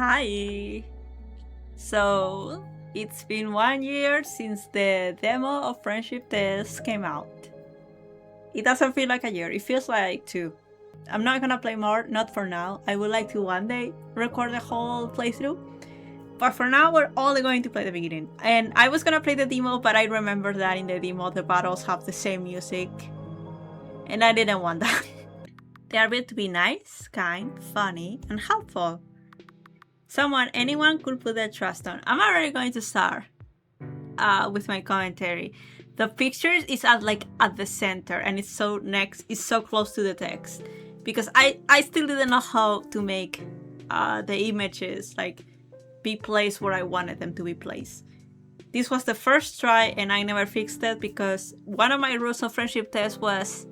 Hi! So, it's been 1 year since the demo of Friendship Test came out. It doesn't feel like a year, it feels like 2. I'm not gonna play more, not for now. I would like to one day record the whole playthrough. But for now, we're only going to play the beginning. And I was gonna play the demo, but I remember that in the demo the battles have the same music. And I didn't want that. They are built to be nice, kind, funny, and helpful. Anyone could put their trust on. I'm already going to start with my commentary. The pictures is at the center, and it's so close to the text, because I still didn't know how to make the images be placed where I wanted them to be placed. This was the first try, and I never fixed it because one of my rules of Friendship Test was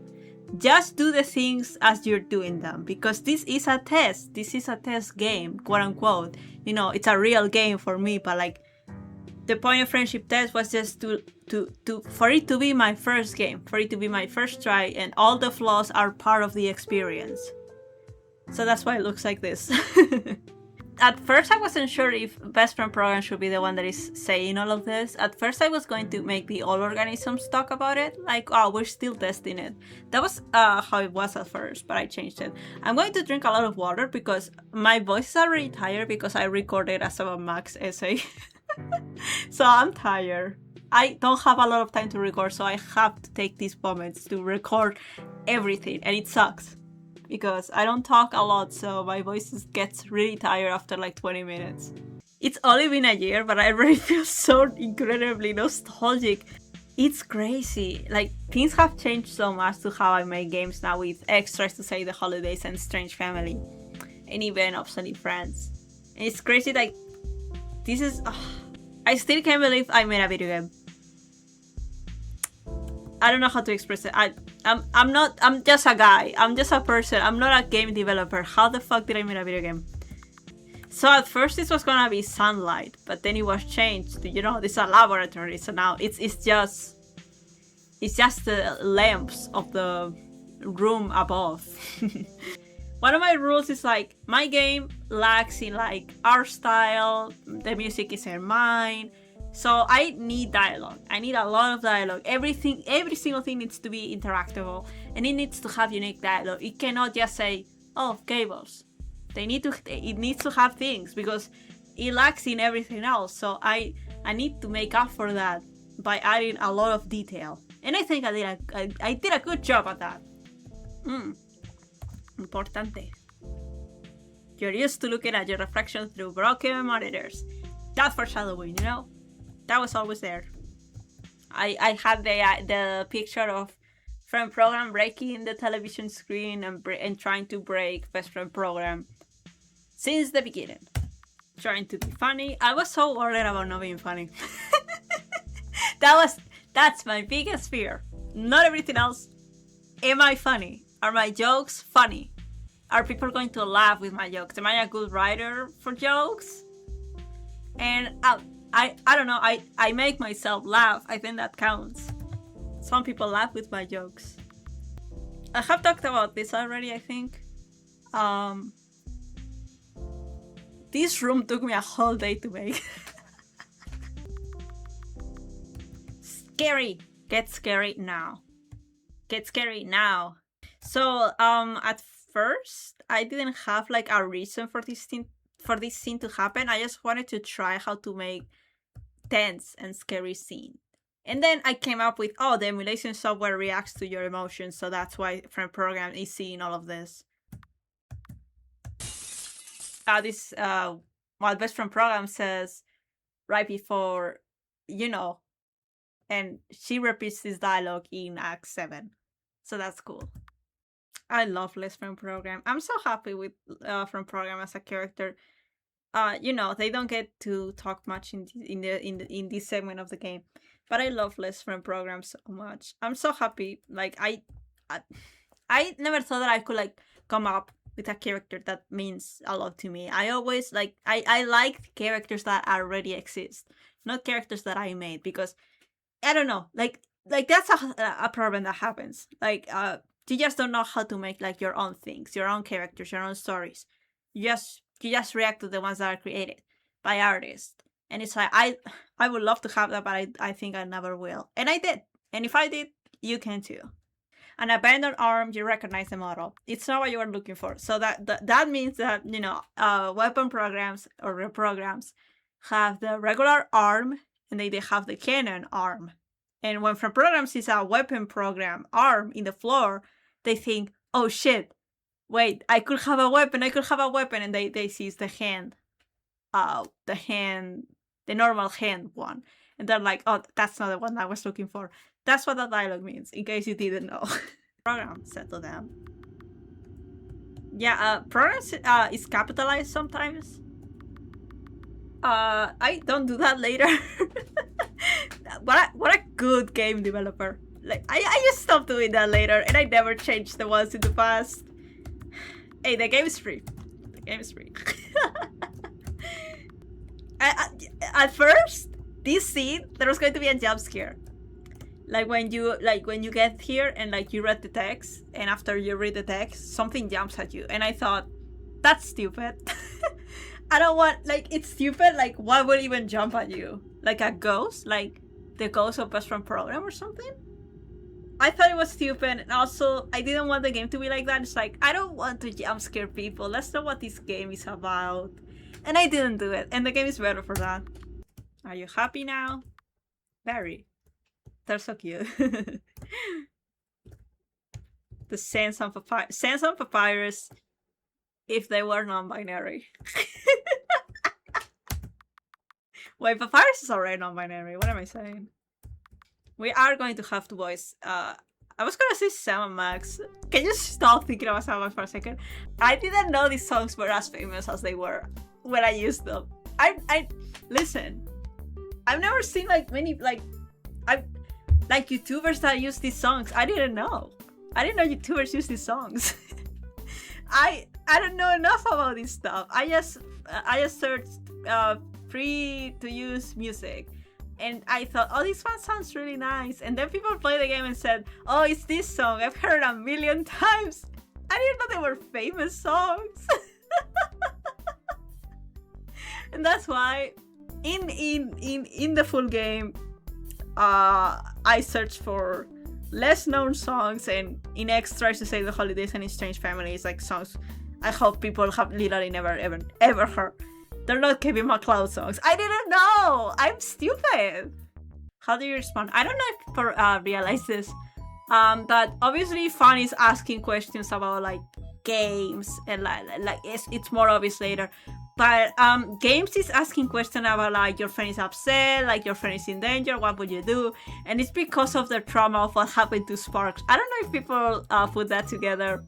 just do the things as you're doing them, because this is a test. This is a test game, quote unquote. You know, it's a real game for me, but the point of Friendship Test was just for it to be my first game, for it to be my first try, and all the flaws are part of the experience. So that's why it looks like this. At first, I wasn't sure if Best Friend Program should be the one that is saying all of this. At first, I was going to make the all organisms talk about it. We're still testing it. That was how it was at first, but I changed it. I'm going to drink a lot of water because my voice is already tired because I recorded as a max essay. So I'm tired. I don't have a lot of time to record, so I have to take these moments to record everything, and it sucks. Because I don't talk a lot, so my voice gets really tired after 20 minutes. It's only been a year, but I already feel so incredibly nostalgic. It's crazy. Things have changed so much to how I make games now, with extras to say the holidays and Strange Family, and even Obsolete Friends. And it's crazy, this is... I still can't believe I made a video game. I don't know how to express it. I'm just a guy. I'm just a person. I'm not a game developer. How the fuck did I make a video game? So at first this was gonna be sunlight, but then it was changed to, this is a laboratory. So now it's just the lamps of the room above. One of my rules is my game lacks in art style. The music isn't mine. So I need dialogue. I need a lot of dialogue. Every single thing needs to be interactable, and it needs to have unique dialogue. It cannot just say, "Oh, cables." It needs to have things, because it lacks in everything else. So I need to make up for that by adding a lot of detail, and I think I did a good job at that. Importante. You're used to looking at your reflection through broken monitors. That's foreshadowing, That was always there. I had the picture of Friend Program breaking the television screen and trying to break Best Friend Program since the beginning. Trying to be funny. I was so worried about not being funny. That's my biggest fear. Not everything else. Am I funny? Are my jokes funny? Are people going to laugh with my jokes? Am I a good writer for jokes? And I don't know, I make myself laugh. I think that counts. Some people laugh with my jokes. I have talked about this already, I think. This room took me a whole day to make. Scary. Get scary now. Get scary now. So at first I didn't have a reason for this scene to happen. I just wanted to try how to make tense and scary scene. And then I came up with, the emulation software reacts to your emotions, so that's why Friend Program is seeing all of this. What Best Friend Program says right before, and she repeats this dialogue in Act 7. So that's cool. I love Best Friend Program. I'm so happy with Friend Program as a character. They don't get to talk much in this segment of the game, but I love Best Friend Program so much. I'm so happy. I never thought that I could come up with a character that means a lot to me. I always I like characters that already exist, not characters that I made, because I don't know, that's a problem that happens. You just don't know how to make your own things, your own characters, your own stories. You just You just react to the ones that are created by artists. And it's like, I would love to have that, but I think I never will. And I did. And if I did, you can too. An abandoned arm, you recognize the model. It's not what you are looking for. So that means that, weapon programs or real programs have the regular arm and they have the cannon arm. And when from programs is a weapon program arm in the floor, they think, oh shit, wait, I could have a weapon, and they seize the hand, the normal hand one. And they're like, oh, that's not the one I was looking for. That's what that dialogue means, in case you didn't know. Program said to them. Yeah, programs is capitalized sometimes. I don't do that later. What a good game developer. Like, I just stopped doing that later, and I never changed the ones in the past. Hey, the game is free. The game is free. At first, this scene, there was going to be a jump scare. Like when you get here and like you read the text, and after you read the text, something jumps at you, and I thought, that's stupid. I don't want, like, it's stupid. Like, what would even jump at you? Like a ghost? Like the ghost of Best Friend Program or something? I thought it was stupid, and also I didn't want the game to be like that. It's like, I don't want to jump scare people. That's not what this game is about. And I didn't do it, and the game is better for that. Are you happy now? Very. They're so cute. The Sands on Papyrus if they were non-binary. Wait, Papyrus is already non-binary. What am I saying? We are going to have to voice... I was gonna say Sam and Max. Can you stop thinking about Sam and Max for a second? I didn't know these songs were as famous as they were when I used them. Listen. I've never seen like many YouTubers that use these songs. I didn't know. I didn't know YouTubers use these songs. I don't know enough about this stuff. I just searched free to use music, and I thought, oh, this one sounds really nice. And then people play the game and said, oh, it's this song. I've heard it a million times. I didn't know they were famous songs. And that's why in the full game, I searched for less known songs, and in X tries to say the holidays and in Strange Families, like songs I hope people have literally never ever heard. They're not Kevin MacLeod songs. I didn't know. I'm stupid. How do you respond? I don't know if people realize this, but obviously Fun is asking questions about like games, and like it's more obvious later. But Games is asking questions about like your friend is upset, like your friend is in danger, what would you do? And it's because of the trauma of what happened to Sparks. I don't know if people put that together.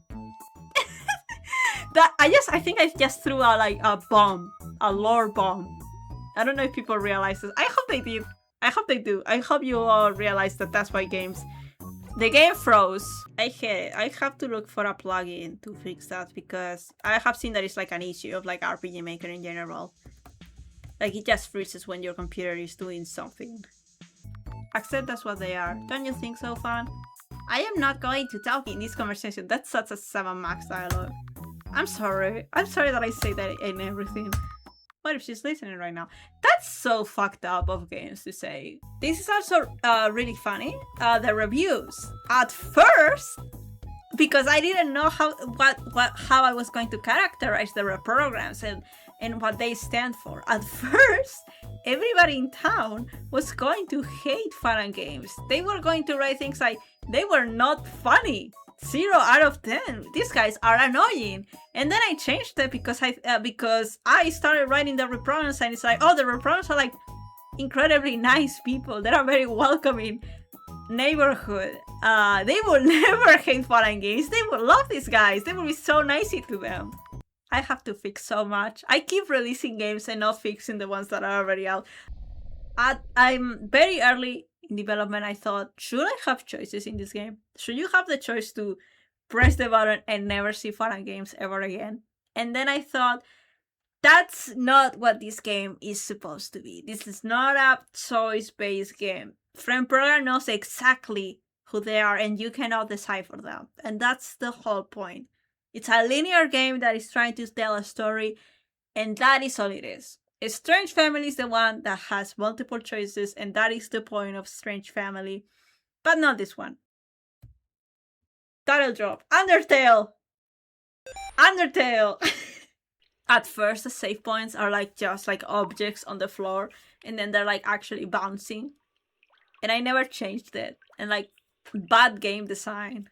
I think I just threw out like a bomb, a lore bomb. I don't know if people realize this. I hope they did. I hope they do. I hope you all realize that that's why the game froze. I hate it. I have to look for a plugin to fix that, because I have seen that it's like an issue of like RPG Maker in general. Like it just freezes when your computer is doing something. Accept that's what they are. Don't you think so, Fun? I am not going to talk in this conversation. That's such a 7 Max dialogue. I'm sorry. I'm sorry that I say that in everything. What if she's listening right now? That's so fucked up of Games to say. This is also really funny. The reviews. At first, because I didn't know how I was going to characterize the programs and what they stand for. At first, everybody in town was going to hate Fun and Games. They were going to write things like, they were not funny. 0 out of 10. These guys are annoying. And then I changed it because I started writing the reprograms, and it's like, oh, the reprograms are like incredibly nice people. They are very welcoming neighborhood. They will never hate Fun and Games. They will love these guys. They will be so nice to them. I have to fix so much. I keep releasing games and not fixing the ones that are already out. I'm very early in development. I thought, should I have choices in this game? Should you have the choice to press the button and never see Fun and Games ever again? And then I thought, that's not what this game is supposed to be. This is not a choice-based game. Friend Program knows exactly who they are, and you cannot decipher them. And that's the whole point. It's a linear game that is trying to tell a story, And that is all it is. A Strange Family is the one that has multiple choices, and that is the point of Strange Family. But not this one. Title drop. Undertale! Undertale! At first, the save points are like just like objects on the floor, and then they're like actually bouncing. And I never changed it. And like, bad game design.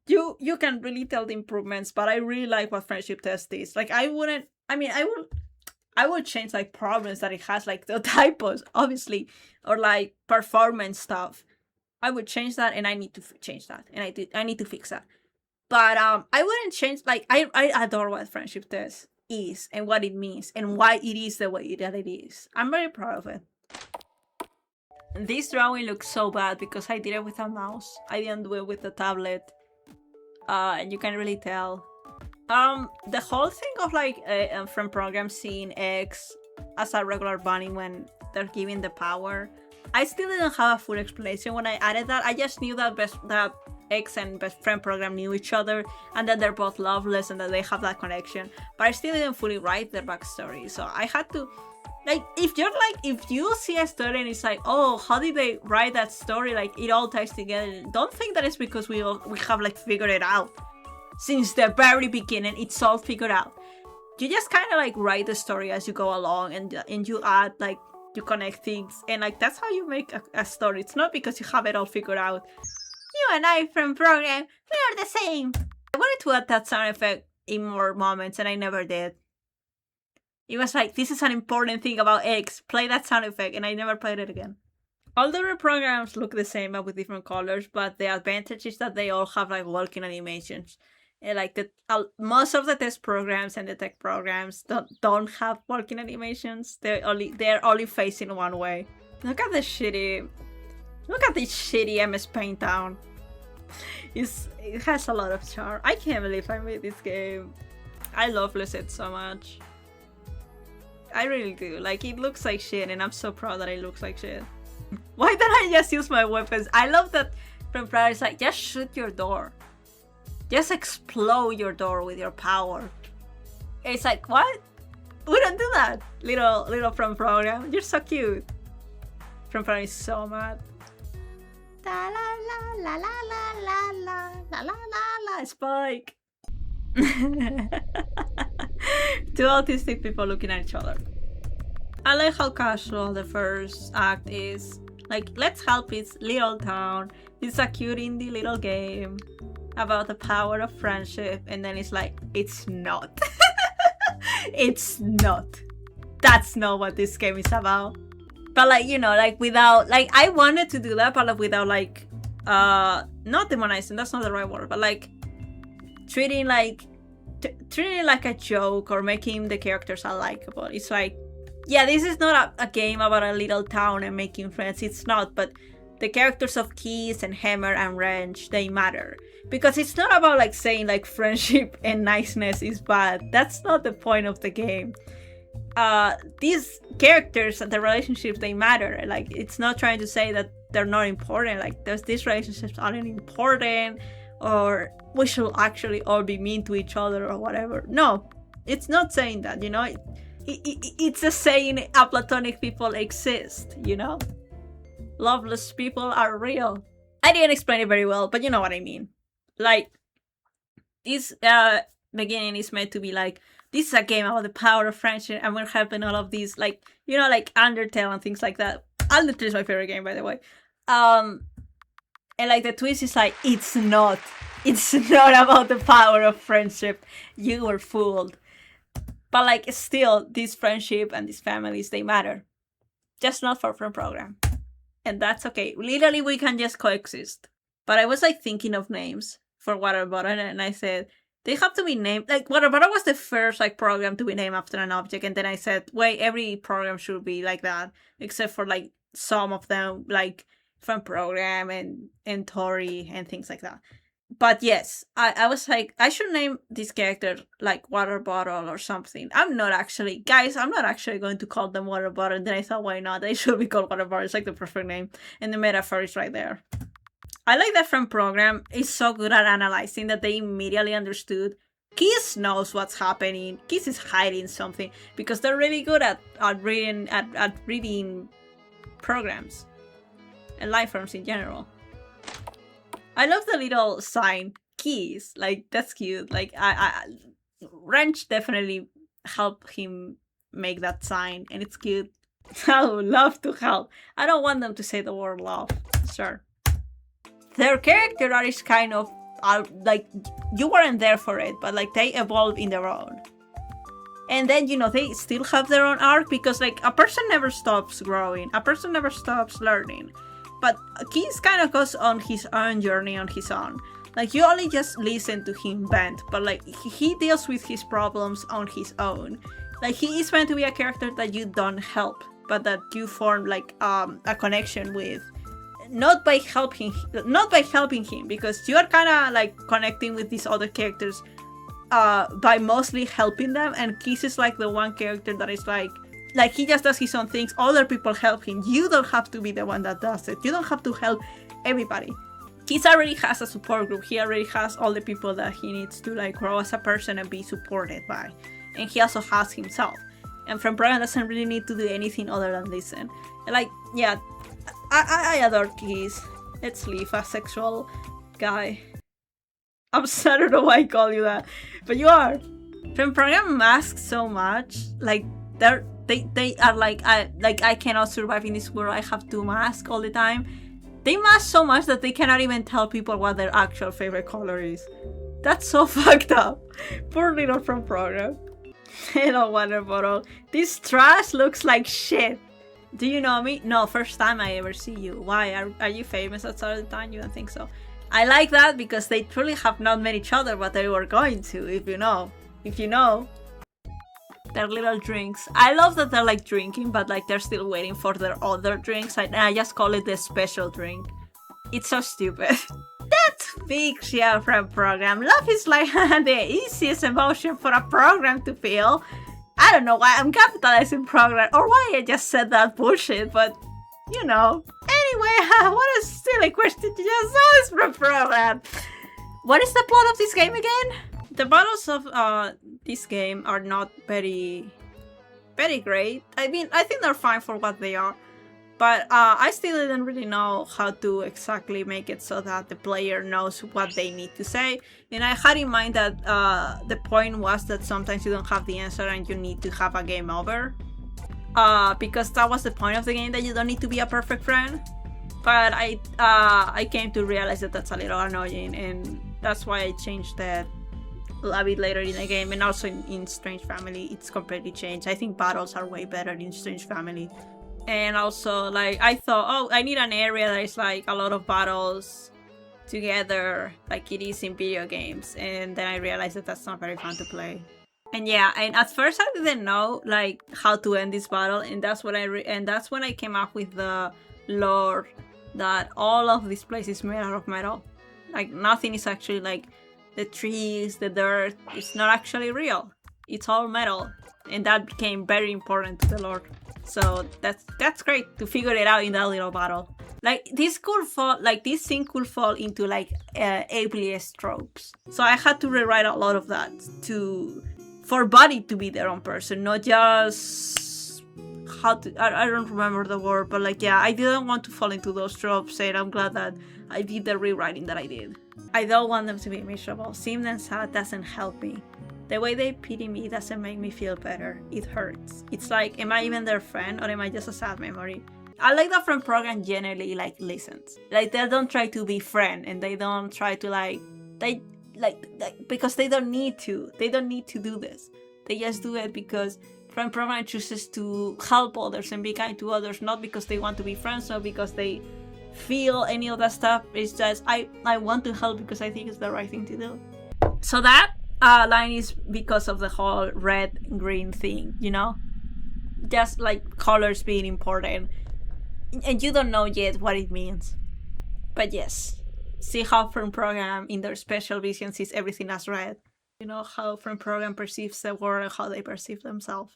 You can really tell the improvements, but I really like what Friendship Test is. Like, I would change like problems that it has, like the typos, obviously, or like performance stuff. I would change that, and I need to change that, and I need to fix that. But I wouldn't change. Like, I adore what Friendship Test is and what it means and why it is the way that it is. I'm very proud of it. This drawing looks so bad because I did it with a mouse. I didn't do it with the tablet. And you can really tell. The whole thing of like from program seeing X as a regular bunny when they're giving the power, I still didn't have a full explanation when I added that. I just knew that that X and Best Friend program knew each other and that they're both loveless and that they have that connection. But I still didn't fully write their backstory, so I had to. Like, if you see a story and it's like, oh, how did they write that story? Like, it all ties together. Don't think that it's because we have like figured it out. Since the very beginning, it's all figured out. You just kind of like write the story as you go along, and you add, like, you connect things, and like that's how you make a story. It's not because you have it all figured out. You and I from program, we are the same. I wanted to add that sound effect in more moments, and I never did. It was like, this is an important thing about X, play that sound effect, and I never played it again. All the programs look the same but with different colors, but the advantage is that they all have like walking animations. And like most of the test programs and the tech programs don't have walking animations. They're only facing one way. Look at this shitty MS Paint town. It has a lot of charm. I can't believe I made this game. I love Lucid so much. I really do. Like, it looks like shit, and I'm so proud that it looks like shit. Why don't I just use my weapons? I love that from Pride it's like, just shoot your door. Just explode your door with your power. It's like, what? We don't do that, little from program. You're so cute. From program is so mad. La la la la la la la la la la la Spike. Two autistic people looking at each other. I like how casual the first act is. Like, let's help this little town. It's a cute indie little game about the power of friendship, and then it's like, it's not. It's not. That's not what this game is about. But like, you know, like without, like, I wanted to do that, but like without like, not demonizing, that's not the right word, but like treating like a joke or making the characters unlikable. It's like, yeah, this is not a game about a little town and making friends. It's not, but the characters of Keys and Hammer and Wrench, they matter. Because it's not about like saying like friendship and niceness is bad. That's not the point of the game. These characters, the relationships, they matter. Like, it's not trying to say that they're not important. Like, these relationships aren't important, or we should actually all be mean to each other or whatever. No, it's not saying that, you know. It's a saying aplatonic people exist, you know. Loveless people are real. I didn't explain it very well, but you know what I mean. Like, this beginning is meant to be like, this is a game about the power of friendship, and we're helping all of these, like, you know, like Undertale and things like that. Undertale is my favorite game, by the way. And like the twist is like, it's not about the power of friendship. You were fooled. But like, still, this friendship and these families, they matter. Just not for Friend Program. And that's okay. Literally, we can just coexist. But I was like thinking of names for Water Bottle, and I said, they have to be named. Like, Water Bottle was the first like program to be named after an object, and then I said, wait, every program should be like that, except for like some of them, like Friend Program and Tori and things like that. But yes, I was like, I should name this character like Water Bottle or something. I'm not actually going to call them Water Bottle. And then I thought, why not? They should be called Water Bottle. It's like the perfect name. And the metaphor is right there. I like that Friend Program is so good at analyzing that they immediately understood Kiss knows what's happening. Kiss is hiding something because they're really good at reading programs and life forms in general. I love the little sign Kiss. Like, that's cute. Like, Wrench definitely helped him make that sign, and it's cute. I would love to help. I don't want them to say the word love. Sure. Their character art is kind of like, you weren't there for it, but like they evolve in their own. And then, you know, they still have their own arc because like a person never stops growing, a person never stops learning. But Kiss kind of goes on his own journey on his own. Like, you only just listen to him vent, but like he deals with his problems on his own. Like, he is meant to be a character that you don't help, but that you form like a connection with. Not by helping him, because you are kind of like connecting with these other characters by mostly helping them, and Kiss is like the one character that is like he just does his own things, other people help him. You don't have to be the one that does it. You don't have to help everybody. Kiss already has a support group. He already has all the people that he needs to like grow as a person and be supported by. And he also has himself. And From Program doesn't really need to do anything other than listen. And like, yeah, I adore Kiss. Let's leave a sexual guy. I'm sorry, I don't know why I call you that, but you are. From Program masks so much. Like, they are like I cannot survive in this world. I have to mask all the time. They mask so much that they cannot even tell people what their actual favorite color is. That's so fucked up. Poor little From Program. Hello, water bottle. This trash looks like shit. Do you know me? No, first time I ever see you. Why? Are you famous outside of the town? You don't think so? I like that because they truly have not met each other, but they were going to, if you know. If you know. Their little drinks. I love that they're like drinking, but like they're still waiting for their other drinks. I just call it the special drink. It's so stupid. That's big shit for a program. Love is like the easiest emotion for a program to feel. I don't know why I'm capitalizing program or why I just said that bullshit, but you know. Anyway, what a silly question to just ask for a program. What is the plot of this game again? The battles of this game are not very great. I mean, I think they're fine for what they are. But I still didn't really know how to exactly make it so that the player knows what they need to say. And I had in mind that the point was that sometimes you don't have the answer and you need to have a game over. Because that was the point of the game, that you don't need to be a perfect friend. But I came to realize that that's a little annoying, and that's why I changed that a bit later in the game. And also in Strange Family, it's completely changed. I think battles are way better in Strange Family. And also, like, I thought, oh, I need an area that is like a lot of battles together, like it is in video games. And then I realized that that's not very fun to play. And yeah, and at first I didn't know like how to end this battle, and that's when I came up with the lore that all of this place is made out of metal. Like, nothing is actually like the trees, the dirt. It's not actually real. It's all metal, and that became very important to the lore. So that's great to figure it out in that little battle. Like, this scene could fall into like ableist tropes. So I had to rewrite a lot of that for Buddy to be their own person, not just I don't remember the word, but like, yeah, I didn't want to fall into those tropes, and I'm glad that I did the rewriting that I did. I don't want them to be miserable. Seeing them sad doesn't help me. The way they pity me doesn't make me feel better. It hurts. It's like, am I even their friend, or am I just a sad memory? I like that From Program generally like listens. Like, they don't try to be friend, and they don't try to because they don't need to. They don't need to do this. They just do it because From Program chooses to help others and be kind to others, not because they want to be friends or because they feel any of that stuff. It's just, I want to help because I think it's the right thing to do. So that line is because of the whole red-green thing, you know? Just like colors being important. And you don't know yet what it means. But yes, see how From Program in their special vision sees everything as red. You know how From Program perceives the world and how they perceive themselves.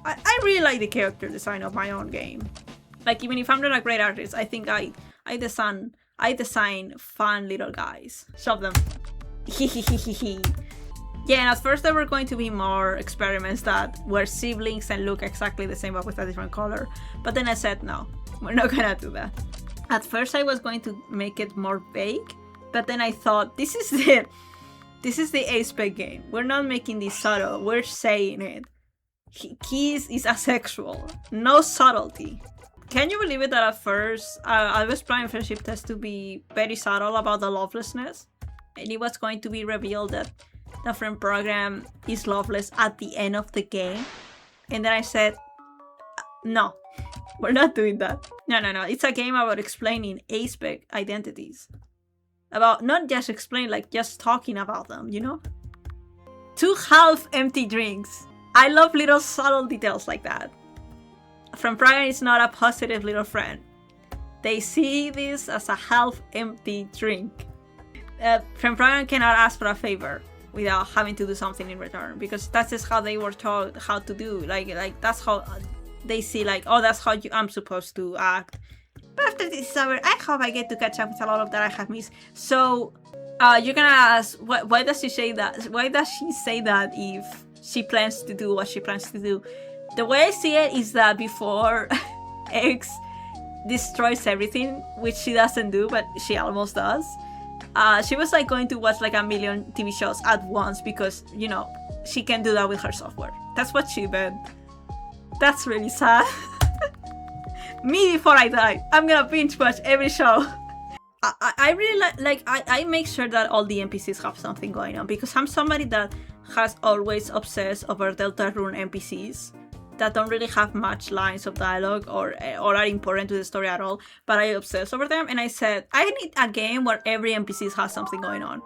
I really like the character design of my own game. Like, even if I'm not a great artist, I think I design fun little guys. Shove them. Yeah, and at first there were going to be more experiments that were siblings and look exactly the same but with a different color. But then I said, no, we're not gonna do that. At first I was going to make it more vague, but then I thought, this is the A-Spec game. We're not making this subtle, we're saying it. Keys is asexual, no subtlety. Can you believe it that at first I was planning Friendship Test to be very subtle about the lovelessness? And it was going to be revealed that the friend program is loveless at the end of the game. And then I said, no, we're not doing that. No. It's a game about explaining A-Spec identities. About not just explain, like just talking about them, you know? 2 half-empty drinks. I love little subtle details like that. Friend program is not a positive little friend. They see this as a half-empty drink. Friend program cannot ask for a favor without having to do something in return, because that's just how they were taught how to do. Like that's how they see, like, oh, that's how I'm supposed to act. But after this is over, I hope I get to catch up with a lot of that I have missed. So you're gonna ask, why does she say that? Why does she say that if she plans to do what she plans to do? The way I see it is that before X destroys everything, which she doesn't do, but she almost does, she was like going to watch like a million TV shows at once because, you know, she can do that with her software. That's what she did. That's really sad. Me before I die, I'm gonna binge watch every show. I really like I make sure that all the NPCs have something going on, because I'm somebody that has always obsessed over Deltarune NPCs that don't really have much lines of dialogue or are important to the story at all, but I obsess over them, and I said, I need a game where every NPC has something going on.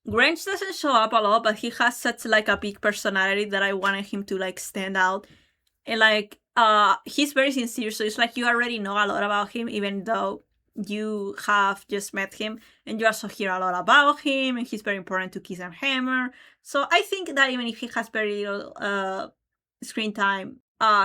Grange doesn't show up a lot, but he has such like a big personality that I wanted him to like stand out. And like, he's very sincere, so it's like you already know a lot about him, even though you have just met him, and you also hear a lot about him, and he's very important to Keys and Hammer. So I think that even if he has very little screen time,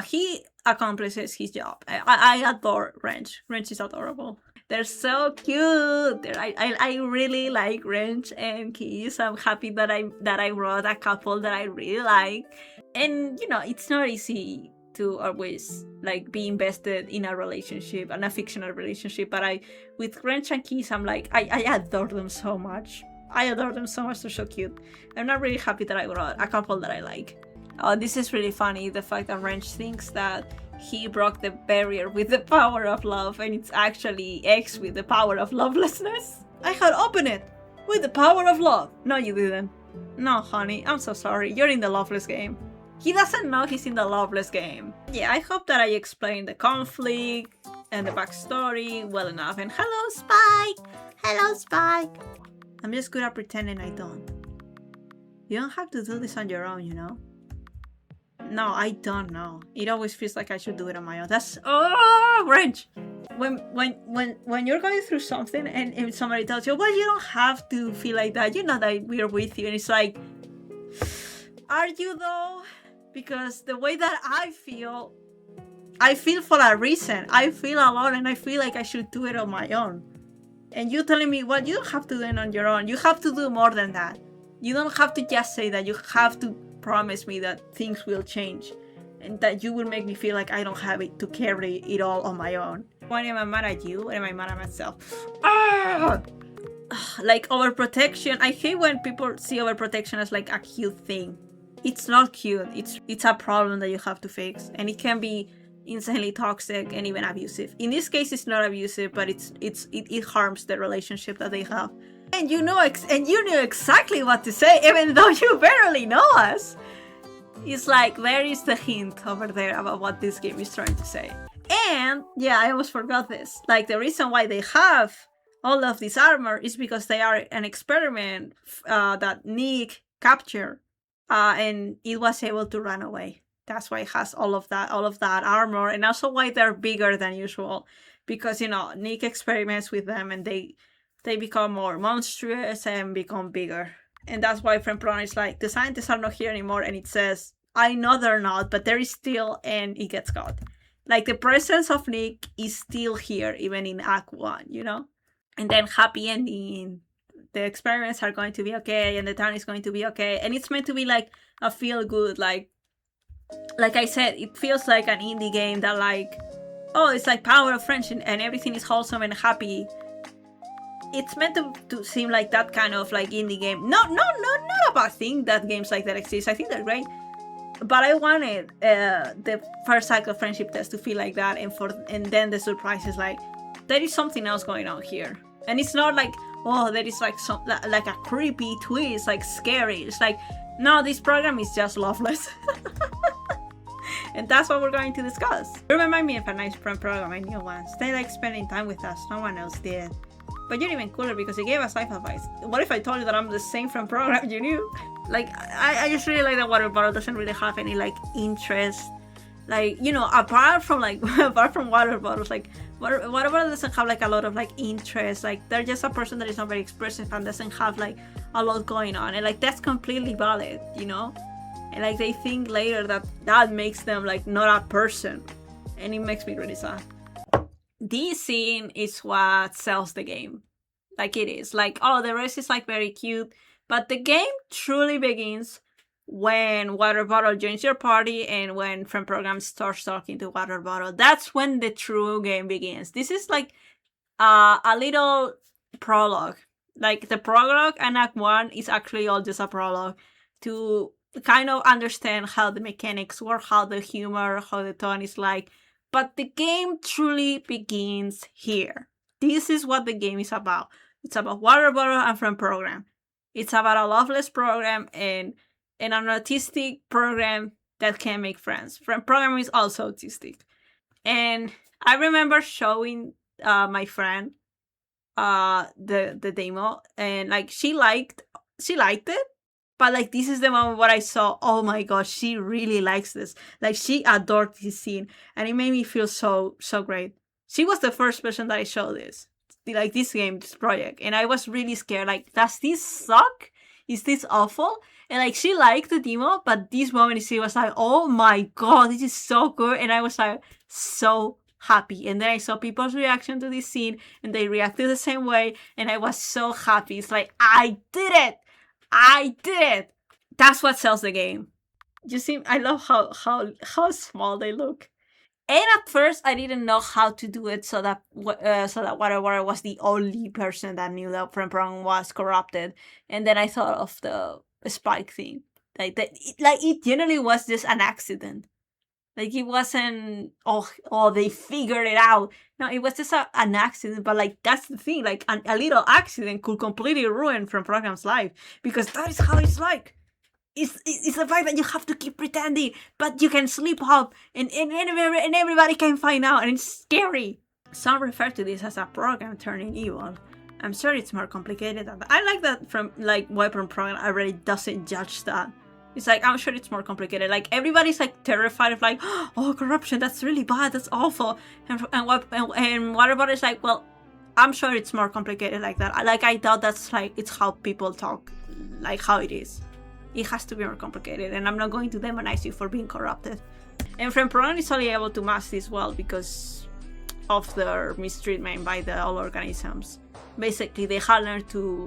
he accomplishes his job. I adore Wrench. Wrench is adorable. They're so cute. I really like Wrench and Keys. I'm happy that I wrote a couple that I really like. And you know, it's not easy to always like be invested in a relationship, and a fictional relationship, but with Wrench and Keys, I'm like, I adore them so much. I adore them so much. They're so cute. I'm not really happy that I wrote a couple that I like. Oh, this is really funny, the fact that Wrench thinks that he broke the barrier with the power of love, and it's actually X with the power of lovelessness. I had opened it with the power of love. No, you didn't. No, honey, I'm so sorry. You're in the loveless game. He doesn't know he's in the loveless game. Yeah, I hope that I explained the conflict and the backstory well enough. And hello, Spike! Hello, Spike! I'm just good at pretending I don't. You don't have to do this on your own, you know? No, I don't know. It always feels like I should do it on my own. That's Wrench. When you're going through something and somebody tells you, well, you don't have to feel like that. You know that we're with you, and it's like, are you though? Because the way that I feel for a reason. I feel alone, and I feel like I should do it on my own. And you telling me, well, you don't have to do it on your own. You have to do more than that. You don't have to just say that. You have to promise me that things will change, and that you will make me feel like I don't have it to carry it all on my own. When am I mad at you? When am I mad at myself? Like overprotection. I hate when people see overprotection as like a cute thing. It's not cute. It's a problem that you have to fix, and it can be insanely toxic and even abusive. In this case, it's not abusive, but it harms the relationship that they have. And you know, you knew exactly what to say, even though you barely know us. It's like, there is the hint over there about what this game is trying to say. And yeah, I almost forgot this. Like, the reason why they have all of this armor is because they are an experiment that Nick captured, and it was able to run away. That's why it has all of that armor, and also why they're bigger than usual. Because, you know, Nick experiments with them, and they become more monstrous and become bigger. And that's why Friend Program is like, the scientists are not here anymore, and it says, I know they're not, but there is still, and it gets caught. Like, the presence of Nick is still here, even in Act 1, you know? And then happy ending, the experiments are going to be okay and the town is going to be okay, and it's meant to be like a feel good, like I said, it feels like an indie game that like, oh, it's like power of friendship and everything is wholesome and happy. It's meant to seem like that kind of like indie game. Not a bad thing that games like that exist. I think they're great. But I wanted the first cycle friendship test to feel like that, and then the surprise is like, there is something else going on here. And it's not like, oh, there is like like a creepy twist, like scary. It's like, no, this program is just loveless. And that's what we're going to discuss. You remind me of a nice friend program I knew once. They like spending time with us, no one else did. But you're even cooler because you gave us life advice. What if I told you that I'm the same friend program you knew? Like, I just really like that water bottle doesn't really have any like interest. Like, you know, apart from water bottles, like water bottle doesn't have like a lot of like interest. Like, they're just a person that is not very expressive and doesn't have like a lot going on. And like, that's completely valid, you know? And like, they think later that makes them like not a person. And it makes me really sad. This scene is what sells the game. Like, it is. Like, oh, the rest is like very cute. But the game truly begins when Water Bottle joins your party and when Friend Program starts talking to Water Bottle. That's when the true game begins. This is like a little prologue. Like, the prologue and Act 1 is actually all just a prologue to kind of understand how the mechanics work, how the humor, how the tone is like. But the game truly begins here. This is what the game is about. It's about Water Bottle and Friend Program. It's about a loveless program and an autistic program that can make friends. Friend Program is also autistic. And I remember showing my friend the demo, and like she liked it. But like, this is the moment where I saw, oh my gosh, she really likes this. Like, she adored this scene, and it made me feel so great. She was the first person that I showed this project, and I was really scared. Like, does this suck? Is this awful? And like, she liked the demo, but this moment she was like, oh my god, this is so good, and I was like so happy. And then I saw people's reaction to this scene, and they reacted the same way, and I was so happy. It's like, I did it. That's what sells the game. You see, I love how small they look. And at first, I didn't know how to do it so that Water was the only person that knew that Friend Program was corrupted. And then I thought of the Spike thing, like that. It generally was just an accident. Like, it wasn't, oh, they figured it out. No, it was just an accident. But like, that's the thing. Like, a little accident could completely ruin Friend Program's life, because that is how it's like. It's the fact that you have to keep pretending, but you can slip up, and everybody can find out, and it's scary. Some refer to this as a program turning evil. I'm sure it's more complicated than that. I like that from like Weapon Program already doesn't judge that. It's like, I'm sure it's more complicated. Like, everybody's like terrified of like, oh, corruption, that's really bad, that's awful. And Water Bottle is like, well, I'm sure it's more complicated like that. Like, I thought that's like, it's how people talk, like how it is. It has to be more complicated, and I'm not going to demonize you for being corrupted. And Friend Program is only able to mask this well because of their mistreatment by the all organisms. Basically, they had learned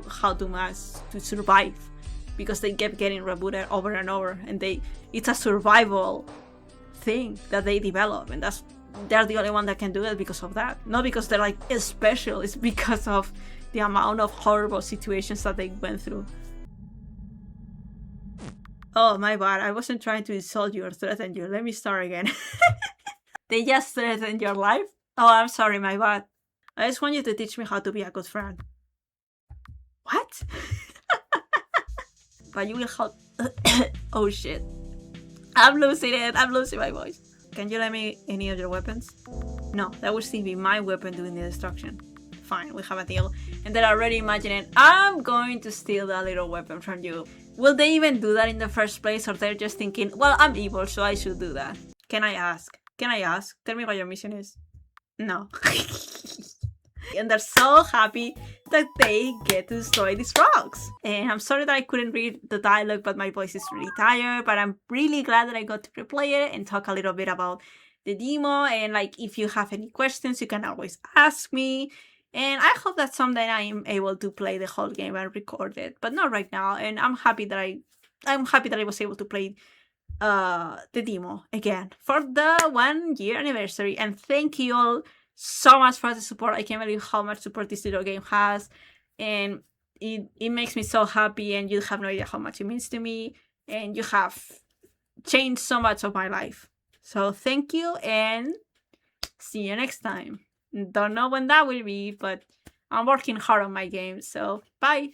how to mask to survive, because they kept getting rebooted over and over, and it's a survival thing that they develop, and they're the only one that can do it because of that. Not because they're like special, it's because of the amount of horrible situations that they went through. Oh, my bad, I wasn't trying to insult you or threaten you. Let me start again. They just threatened your life? Oh, I'm sorry, my bad. I just want you to teach me how to be a good friend. What? But you will help. Oh shit. I'm losing it. I'm losing my voice. Can you lend me any of your weapons? No, that would still be my weapon doing the destruction. Fine, we have a deal. And they're already imagining, I'm going to steal that little weapon from you. Will they even do that in the first place, or they're just thinking, well, I'm evil, so I should do that? Can I ask? Tell me what your mission is. No. And they're so happy that they get to destroy these rocks. And I'm sorry that I couldn't read the dialogue, but my voice is really tired. But I'm really glad that I got to replay it and talk a little bit about the demo. And like, if you have any questions, you can always ask me. And I hope that someday I am able to play the whole game and record it, but not right now. And I'm happy that I was able to play the demo again for the 1 year anniversary. And thank you all so much for the support. I can't believe how much support this little game has, and it makes me so happy, and you have no idea how much it means to me, and you have changed so much of my life. So thank you, and see you next time. Don't know when that will be, but I'm working hard on my game, so bye.